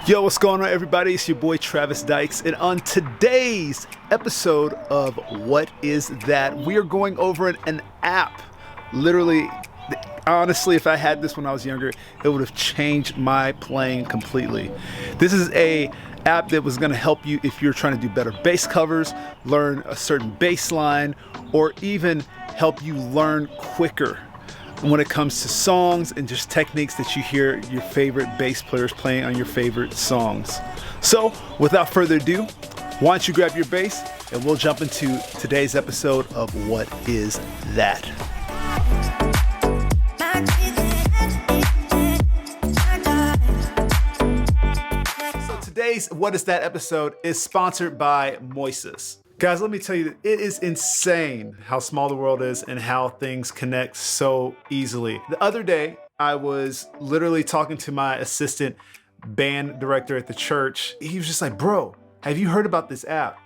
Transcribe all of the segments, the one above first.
Yo, what's going on, everybody? It's your boy Travis Dykes, and on today's episode of What Is That, we are going over an app. Literally, honestly, if I had this when I was younger, it would have changed my playing completely. This is a app that was going to help you if you're trying to do better bass covers, learn a certain bass line, or even help you learn quicker when it comes to songs and just techniques that you hear your favorite bass players playing on your favorite songs. So without further ado, why don't you grab your bass and we'll jump into today's episode of What Is That? So today's What Is That episode is sponsored by Moises. Guys, let me tell you that it is insane how small the world is and how things connect so easily. The other day, I was literally talking to my assistant band director at the church. He was just like, bro, have you heard about this app?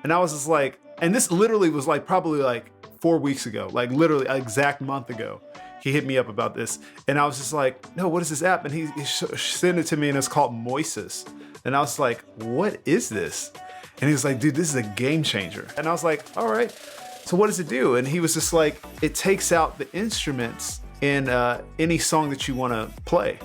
And I was just like, and this literally was like probably like 4 weeks ago, like literally an exact month ago. He hit me up about this. And I was just like, no, what is this app? And he sent it to me and it's called Moises. And I was like, what is this? And he was like, dude, this is a game changer. And I was like, all right, so what does it do? And he was just like, it takes out the instruments in any song that you wanna play.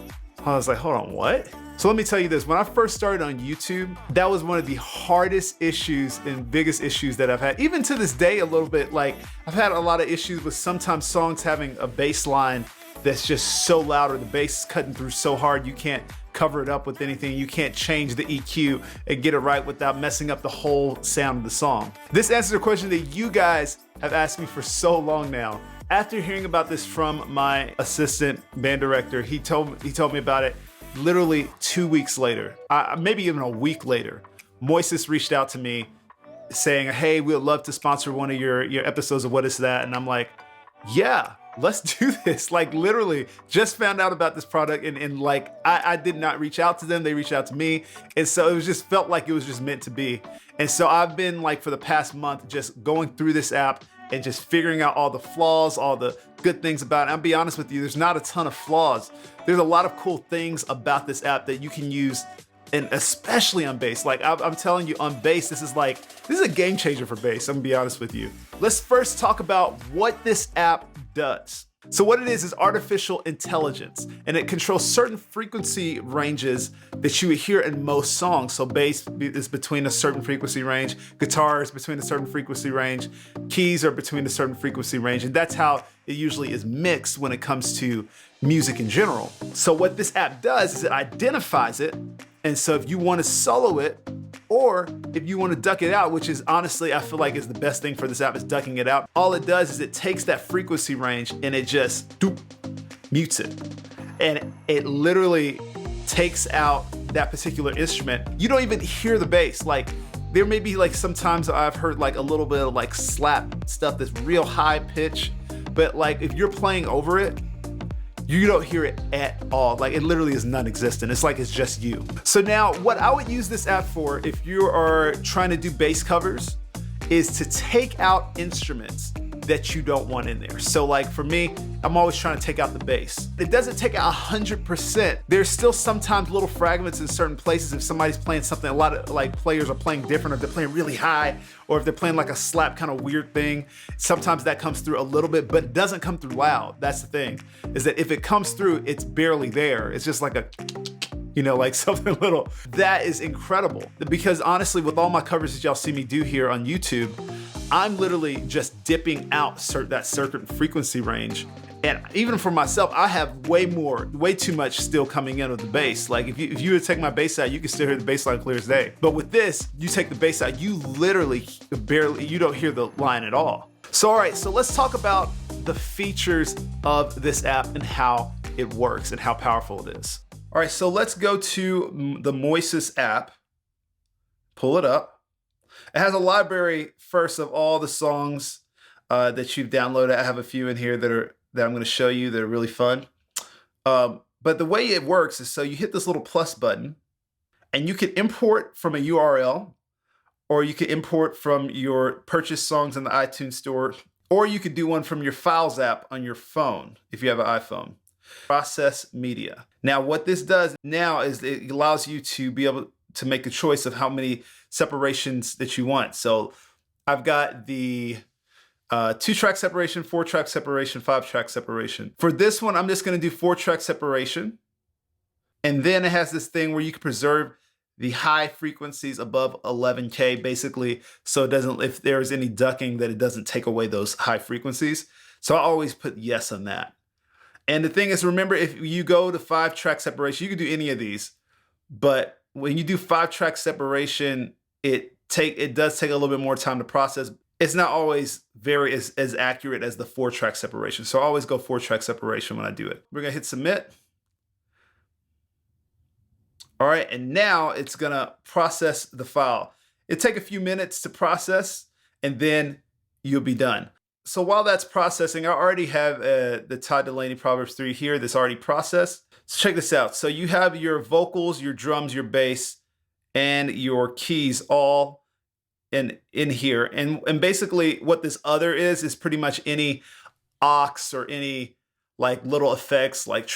I was like, hold on, what? So let me tell you this, when I first started on YouTube, that was one of the hardest issues and biggest issues that I've had. Even to this day, a little bit, like I've had a lot of issues with sometimes songs having a bass line that's just so loud or the bass is cutting through so hard you can't cover it up with anything. You can't change the EQ and get it right without messing up the whole sound of the song. This answers a question that you guys have asked me for so long now. After hearing about this from my assistant band director, he told me about it literally 2 weeks later, maybe even a week later. Moises reached out to me saying, hey, we'd love to sponsor one of your episodes of What Is That? And I'm like, yeah, let's do this. Like literally just found out about this product and like I did not reach out to them. They reached out to me. And so it was just felt like it was just meant to be. And so I've been like for the past month just going through this app and just figuring out all the flaws, all the good things about it. I'll be honest with you, there's not a ton of flaws. There's a lot of cool things about this app that you can use, and especially on bass. Like I'm telling you, on bass, this is a game changer for bass. I'm gonna be honest with you. Let's first talk about what this app does. So what it is artificial intelligence, and it controls certain frequency ranges that you would hear in most songs. So bass is between a certain frequency range, guitar is between a certain frequency range, keys are between a certain frequency range, and that's how it usually is mixed when it comes to music in general. So what this app does is it identifies it, and so if you want to solo it, or if you want to duck it out, which is honestly, I feel like is the best thing for this app is ducking it out. All it does is it takes that frequency range and it just mutes it. And it literally takes out that particular instrument. You don't even hear the bass. Like there may be like sometimes I've heard like a little bit of like slap stuff that's real high pitch, but like if you're playing over it, you don't hear it at all. Like it literally is non-existent. It's like it's just you. So now what I would use this app for if you are trying to do bass covers is to take out instruments that you don't want in there. So like for me, I'm always trying to take out the bass. It doesn't take out 100%. There's still sometimes little fragments in certain places. If somebody's playing something, a lot of like players are playing different, or if they're playing really high, or if they're playing like a slap kind of weird thing, sometimes that comes through a little bit, but it doesn't come through loud. That's the thing, is that if it comes through, it's barely there. It's just like a, like something little. That is incredible, because honestly, with all my covers that y'all see me do here on YouTube, I'm literally just dipping out that certain frequency range. And even for myself, I have way too much still coming in with the bass. Like if you would take my bass out, you can still hear the bass line clear as day. But with this, you take the bass out, you literally you don't hear the line at all. So all right, so let's talk about the features of this app and how it works and how powerful it is. All right, so let's go to the Moises app, pull it up. It has a library first of all the songs that you've downloaded. I have a few in here that I'm gonna show you that are really fun. But the way it works is, so you hit this little plus button and you can import from a URL, or you can import from your purchased songs in the iTunes store, or you could do one from your Files app on your phone if you have an iPhone. Process media. Now what this does now is it allows you to be able to make a choice of how many separations that you want. So I've got the 2-track separation, 4-track separation, 5-track separation. For this one, I'm just gonna do 4-track separation. And then it has this thing where you can preserve the high frequencies above 11K basically, so it doesn't, if there's any ducking, that it doesn't take away those high frequencies. So I always put yes on that. And the thing is, remember, if you go to 5-track separation, you can do any of these, but when you do 5-track separation, it does take a little bit more time to process. It's not always very as accurate as the 4-track separation. So I always go 4-track separation when I do it. We're gonna hit submit. All right, and now it's gonna process the file. It'll take a few minutes to process, and then you'll be done. So while that's processing, I already have the Todd Dulaney Proverbs 3 here that's already processed. So check this out. So you have your vocals, your drums, your bass, and your keys all in here. And basically what this other is pretty much any aux or any like little effects like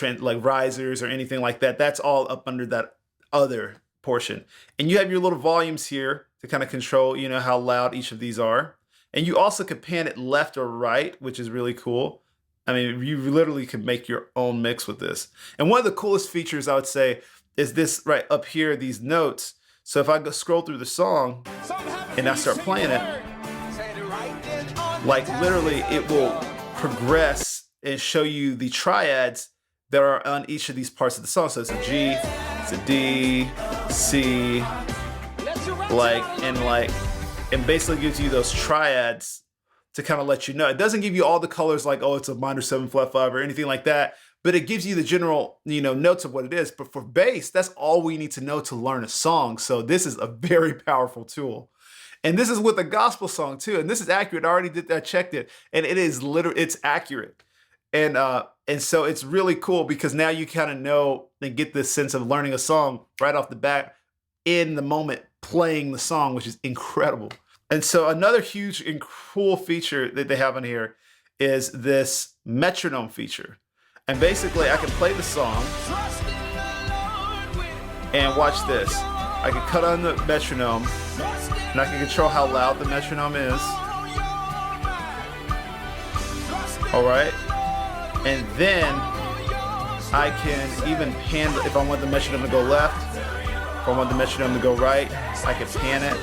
risers or anything like that. That's all up under that other portion. And you have your little volumes here to kind of control, you know, how loud each of these are. And you also can pan it left or right, which is really cool. I mean, you literally can make your own mix with this. And one of the coolest features I would say is this right up here, these notes. So if I go scroll through the song and I start playing it, like literally it will progress and show you the triads that are on each of these parts of the song. So it's a G, it's a D, C, and basically gives you those triads to kind of let you know. It doesn't give you all the colors like, oh, it's a minor 7 flat 5 or anything like that, but it gives you the general, you know, notes of what it is. But for bass, that's all we need to know to learn a song. So this is a very powerful tool. And this is with a gospel song too. And this is accurate. I already did that, checked it. And it is literally, it's accurate. And so it's really cool because now you kind of know and get this sense of learning a song right off the bat in the moment playing the song, which is incredible. And so another huge and cool feature that they have on here is this metronome feature. And basically I can play the song and watch this. I can cut on the metronome and I can control how loud the metronome is. All right. And then I can even pan, if I want the metronome to go left, if I want the metronome to go right, I can pan it.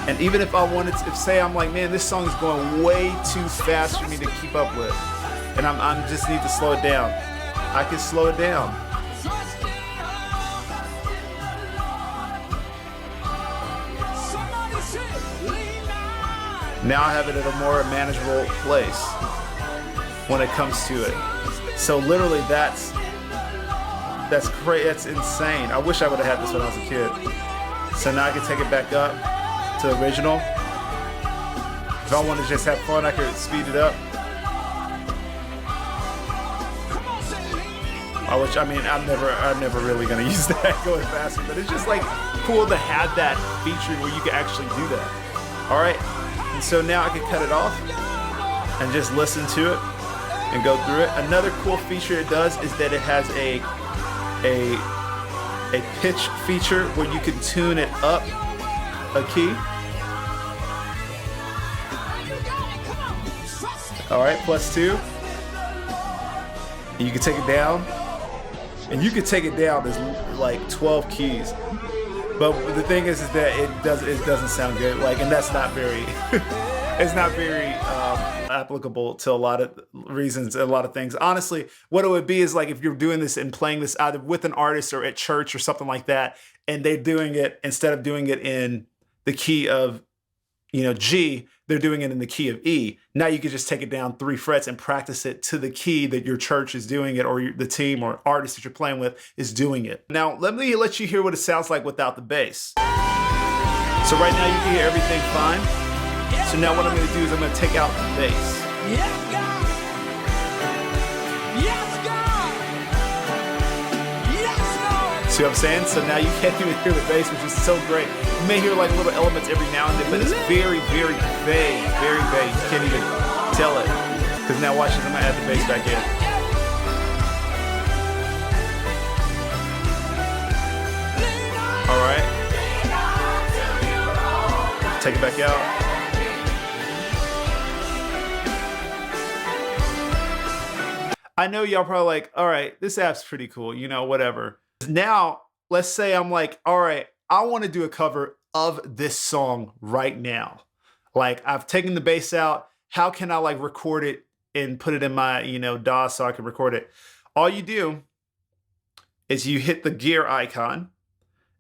And even if I wanted to, say I'm like, man, this song is going way too fast for me to keep up with, and I just need to slow it down, I can slow it down. Now I have it at a more manageable place when it comes to it. So literally that's great, that's insane. I wish I would have had this when I was a kid. So now I can take it back up to original. If I want to just have fun, I could speed it up. I'm never really gonna use that going faster, but it's just like cool to have that feature where you can actually do that. All right, and so now I can cut it off and just listen to it and go through it. Another cool feature it does is that it has a pitch feature where you can tune it up a key. All right, +2. And you can take it down. And you can take it down as like 12 keys. But the thing is that it doesn't sound good. Like, and that's not very, it's not very applicable to a lot of reasons, a lot of things. Honestly, what it would be is like if you're doing this and playing this either with an artist or at church or something like that, and they're doing it, instead of doing it in the key of, you know, G, they're doing it in the key of E. Now you can just take it down 3 frets and practice it to the key that your church is doing it, or the team or artist that you're playing with is doing it. Now, let me let you hear what it sounds like without the bass. So right now you can hear everything fine. So now what I'm gonna do is I'm gonna take out the bass. Yes, God. Yes, God. Yes, Lord. See what I'm saying? So now you can't even hear the bass, which is so great. You may hear like little elements every now and then, but it's very, very vague, very vague. You can't even tell it. Because now watch this, I'm gonna add the bass back in. Take it back out. I know y'all probably like, all right, this app's pretty cool, you know, whatever. Now, let's say I'm like, all right, I want to do a cover of this song right now. Like, I've taken the bass out. How can I like record it and put it in my, you know, DAW so I can record it? All you do is you hit the gear icon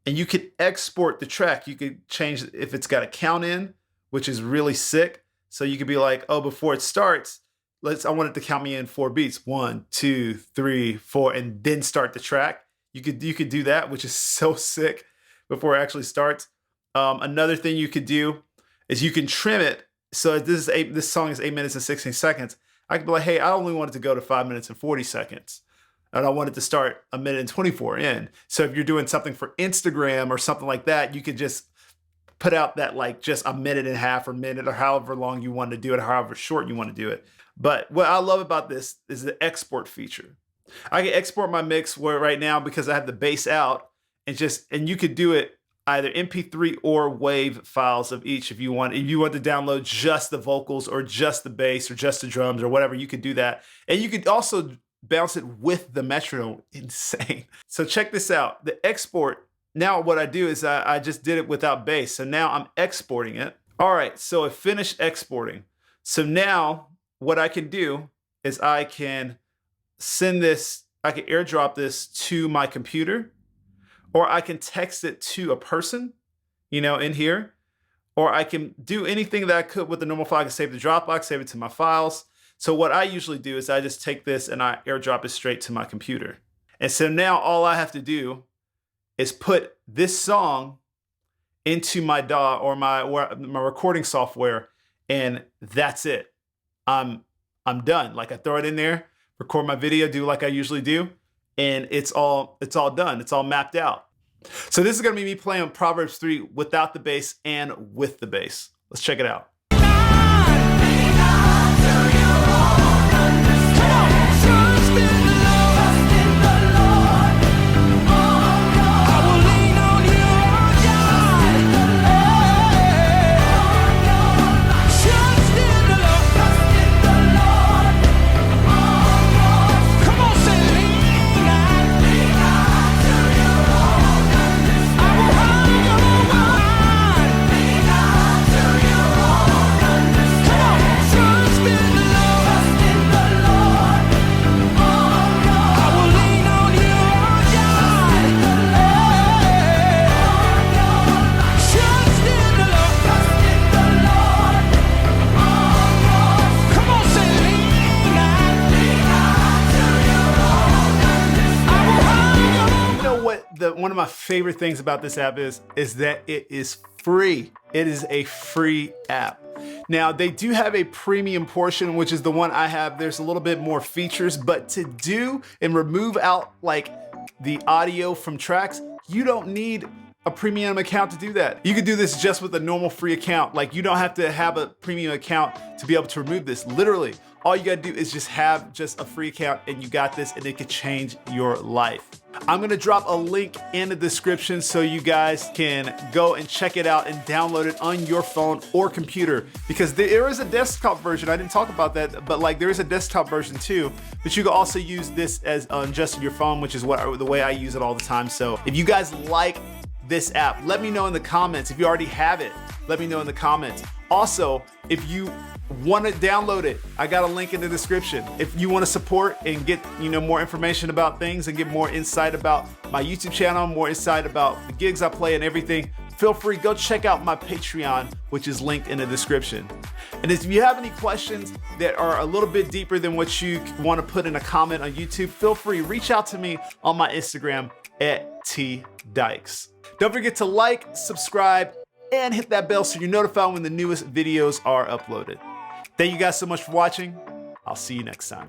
and you can export the track. You could change if it's got a count in, which is really sick. So you could be like, oh, before it starts, I want it to count me in 4 beats. 1, 2, 3, 4, and then start the track. You could do that, which is so sick before it actually starts. Another thing you could do is you can trim it. So this song is 8 minutes and 16 seconds. I could be like, hey, I only want it to go to 5 minutes and 40 seconds. And I want it to start 1 minute and 24 in. So if you're doing something for Instagram or something like that, you could just put out that like just 1.5 minutes or minute or however long you want to do it, however short you want to do it. But what I love about this is the export feature. I can export my mix where right now, because I have the bass out, and you could do it either MP3 or WAV files of each if you want. If you want to download just the vocals or just the bass or just the drums or whatever, you could do that. And you could also bounce it with the metronome. Insane. So check this out. The export, now what I do is I just did it without bass. So now I'm exporting it. All right, so it finished exporting. So now what I can do is I can send this, I can airdrop this to my computer, or I can text it to a person, you know, in here, or I can do anything that I could with the normal file. I can save it to Dropbox, save it to my files. So what I usually do is I just take this and I airdrop it straight to my computer. And so now all I have to do is put this song into my DAW or my recording software, and that's it. I'm done. Like, I throw it in there, record my video, do like I usually do, and it's all done. It's all mapped out. So this is gonna be me playing Proverbs 3 without the bass and with the bass. Let's check it out. One of my favorite things about this app is that it is free. It is a free app. Now, they do have a premium portion, which is the one I have. There's a little bit more features, but to do and remove out like the audio from tracks, you don't need a premium account to do that. You can do this just with a normal free account. Like, you don't have to have a premium account to be able to remove this. Literally, all you gotta do is just have a free account and you got this, and it could change your life. I'm gonna drop a link in the description so you guys can go and check it out and download it on your phone or computer, because there is a desktop version. I didn't talk about that, but like there is a desktop version too, but you can also use this as just on your phone, which is the way I use it all the time. So if you guys like this app, let me know in the comments. If you already have it, let me know in the comments. Also, if you want to download it, I got a link in the description. If you want to support and get more information about things and get more insight about my YouTube channel, more insight about the gigs I play and everything, feel free, go check out my Patreon, which is linked in the description. And if you have any questions that are a little bit deeper than what you want to put in a comment on YouTube, feel free, reach out to me on my Instagram at TDykes. Don't forget to like, subscribe, and hit that bell so you're notified when the newest videos are uploaded. Thank you guys so much for watching. I'll see you next time.